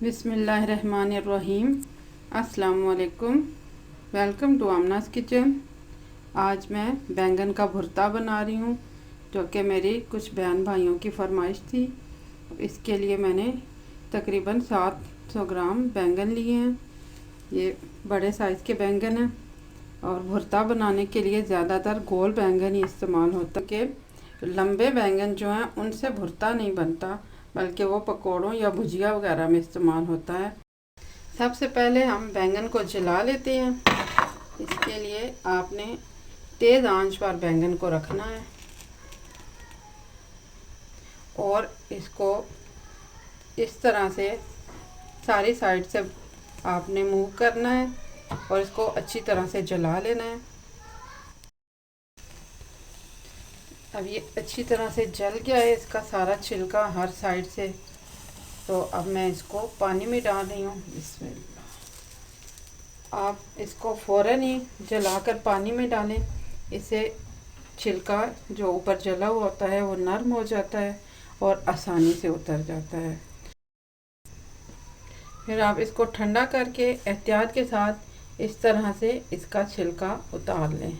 बिस्मिल्लाहिर्रहमानिर्रहीम। अस्सलामुअलैकुम। Welcome to Aamna's kitchen. आज मैं बैंगन का भुर्ता बना रही हूँ, जो कि मेरी कुछ बहन भाइयों की फरमाइश थी। इसके लिए मैंने तकरीबन 700 ग्राम बैंगन लिए हैं। ये बड़े साइज़ के बैंगन हैं और भुर्ता बनाने के लिए ज़्यादातर गोल बैंगन ही इस्तेमाल होता है कि लंबे बैंगन जो हैं उनसे भुर्ता नहीं बनता, बल्कि वो पकौड़ों या भुजिया वगैरह में इस्तेमाल होता है। सबसे पहले हम बैंगन को जला लेते हैं। इसके लिए आपने तेज़ आंच पर बैंगन को रखना है और इसको इस तरह से सारी साइड से आपने मूव करना है और इसको अच्छी तरह से जला लेना है। अब ये अच्छी तरह से जल गया है, इसका सारा छिलका हर साइड से। तो अब मैं इसको पानी में डाल रही हूँ। आप इसको फ़ौरन ही जलाकर पानी में डालें, इससे छिलका जो ऊपर जला हुआ होता है वो नरम हो जाता है और आसानी से उतर जाता है। फिर आप इसको ठंडा करके एहतियात के साथ इस तरह से इसका छिलका उतार लें।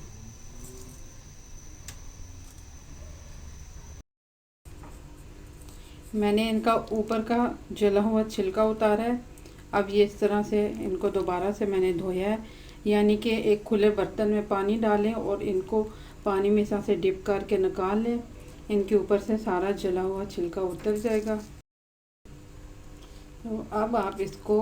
मैंने इनका ऊपर का जला हुआ छिलका उतारा है। अब ये इस तरह से इनको दोबारा से मैंने धोया है, यानी कि एक खुले बर्तन में पानी डालें और इनको पानी में से डिप करके निकाल लें। इनके ऊपर से सारा जला हुआ छिलका उतर जाएगा। तो अब आप इसको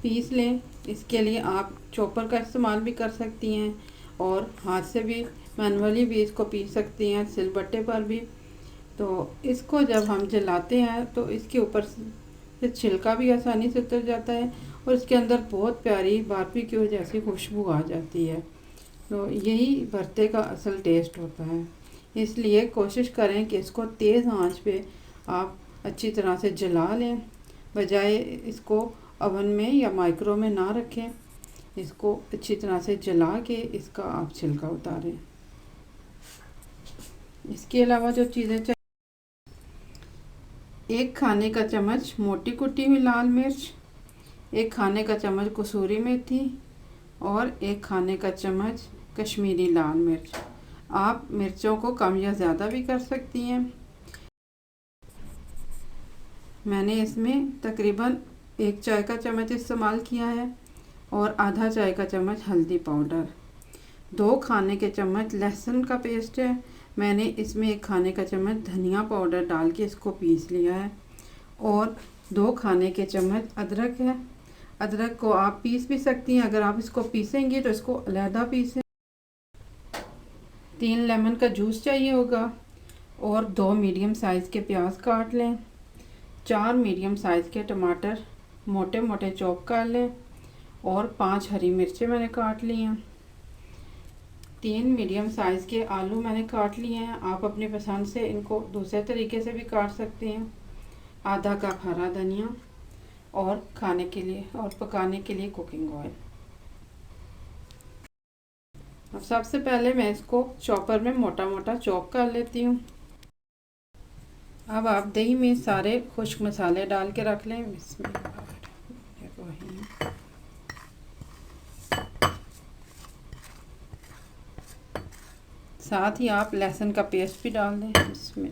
पीस लें। इसके लिए आप चॉपर का इस्तेमाल भी कर सकती हैं और हाथ से भी मैनुअली भी इसको पीस सकती हैं, सिलबट्टे पर भी। तो इसको जब हम जलाते हैं तो इसके ऊपर से छिलका भी आसानी से उतर जाता है और इसके अंदर बहुत प्यारी बारबेक्यू जैसी खुशबू आ जाती है। तो यही भरते का असल टेस्ट होता है। इसलिए कोशिश करें कि इसको तेज़ आंच पे आप अच्छी तरह से जला लें, बजाय इसको ओवन में या माइक्रो में ना रखें। इसको अच्छी तरह से जला के इसका आप छिलका उतारें। इसके अलावा जो चीज़ें 1 खाने का चम्मच मोटी कुटी हुई लाल मिर्च, 1 खाने का चम्मच कसूरी मेथी और 1 खाने का चम्मच कश्मीरी लाल मिर्च। आप मिर्चों को कम या ज़्यादा भी कर सकती हैं। मैंने इसमें तकरीबन 1 चाय का चम्मच इस्तेमाल किया है और आधा चाय का चम्मच हल्दी पाउडर। 2 खाने के चम्मच लहसुन का पेस्ट है। मैंने इसमें 1 खाने का चम्मच धनिया पाउडर डाल के इसको पीस लिया है और 2 खाने के चम्मच अदरक है। अदरक को आप पीस भी सकती हैं। अगर आप इसको पीसेंगे तो इसको अलहदा पीसें। 3 लेमन का जूस चाहिए होगा और 2 मीडियम साइज़ के प्याज काट लें। 4 मीडियम साइज़ के टमाटर मोटे मोटे चॉप कर लें और 5 हरी मिर्चें मैंने काट ली हैं। 3 मीडियम साइज़ के आलू मैंने काट लिए हैं। आप अपनी पसंद से इनको दूसरे तरीके से भी काट सकते हैं। आधा कप हरा धनिया और खाने के लिए और पकाने के लिए कुकिंग ऑयल। अब सबसे पहले मैं इसको चॉपर में मोटा मोटा चॉप कर लेती हूँ। अब आप दही में सारे खुश्क मसाले डाल के रख लें। साथ ही आप लहसुन का पेस्ट भी डाल दें इसमें।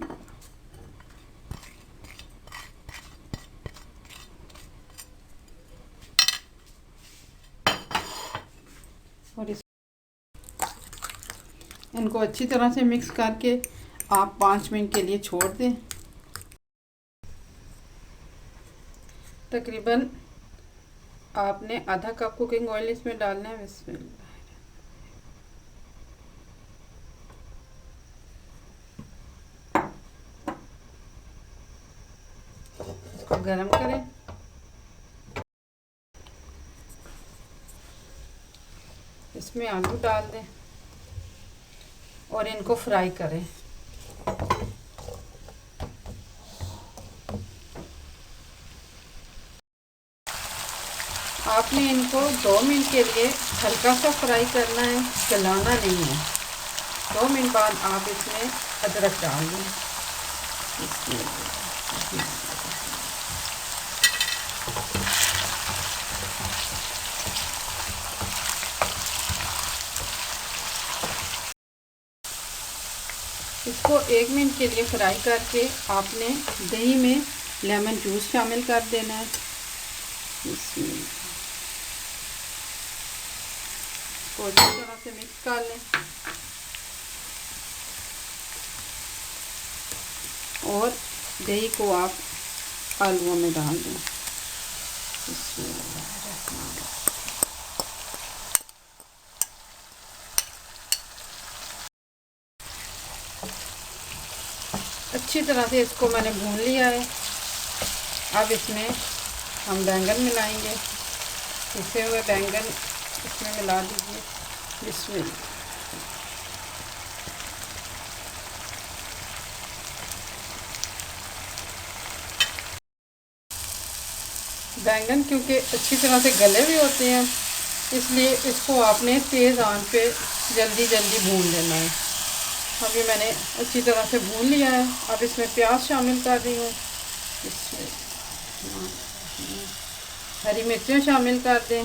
और इनको अच्छी तरह से मिक्स करके आप 5 मिनट के लिए छोड़ दें। तकरीबन आपने आधा कप कुकिंग ऑयल इसमें डालना है। बिस्मिल्लाह। इसको गरम करें। इसमें आलू डाल दें और इनको फ्राई करें। आपने इनको 2 मिनट के लिए हल्का सा फ्राई करना है, जलाना नहीं है। 2 मिनट बाद आप इसमें अदरक डाल दें। इसको 1 मिनट के लिए फ्राई करके आपने दही में लेमन जूस शामिल कर देना है। इसको अच्छी तरह से मिक्स कर लें और दही को आप आलूओं में डाल दें। अच्छी तरह से इसको मैंने भून लिया है। अब इसमें हम बैंगन मिलाएंगे। पिसे हुए बैंगन इसमें मिला दीजिए। इसमें बैंगन क्योंकि अच्छी तरह से गले हुए होते हैं, इसलिए इसको आपने तेज़ आंच पे जल्दी जल्दी भून लेना है। अभी मैंने अच्छी तरह से भून लिया है। अब इसमें प्याज शामिल कर रही हूँ। इसमें हरी मिर्चें शामिल कर दें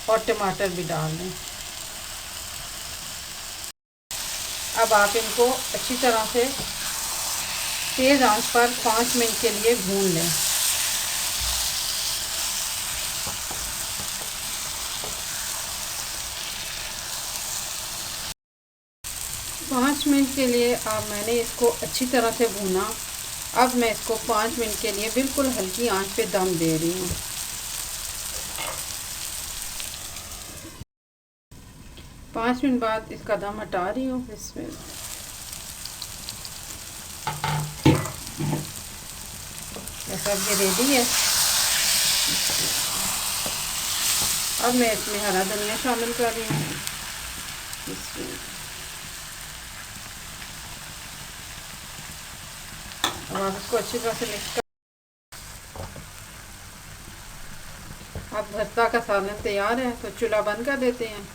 और टमाटर भी डाल दें। अब आप इनको अच्छी तरह से तेज़ आंच पर 5 मिनट के लिए भून लें। पाँच मिनट के लिए मैंने इसको अच्छी तरह से भूना। अब मैं इसको 5 मिनट के लिए बिल्कुल हल्की आंच पे दम दे रही हूँ। 5 मिनट बाद इसका दम हटा रही हूँ। इसमें सब ये रेडी है। अब मैं इसमें हरा धनिया शामिल कर रही हूँ। अब आप इसको अच्छी तरह से मिक्स कर। अब भरता का सालन तैयार है, तो चूल्हा बंद कर देते हैं।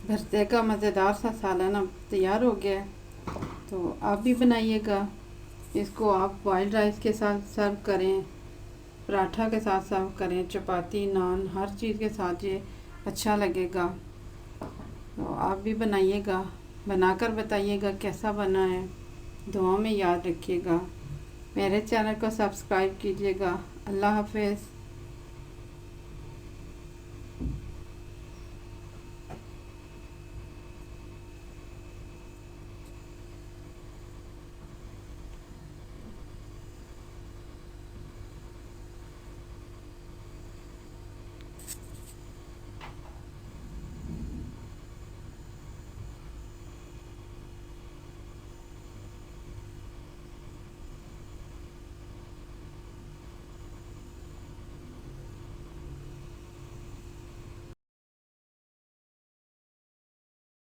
भरते का मज़ेदार सा सालन अब तैयार हो गया है, तो आप भी बनाइएगा। इसको आप बॉइल्ड राइस के साथ सर्व करें, पराठा के साथ सर्व करें, चपाती, नान, हर चीज़ के साथ ये अच्छा लगेगा। तो आप भी बनाइएगा, बनाकर बताइएगा कैसा बना है। दुआ में याद रखिएगा। मेरे चैनल को सब्सक्राइब कीजिएगा। अल्लाह हाफ़िज़।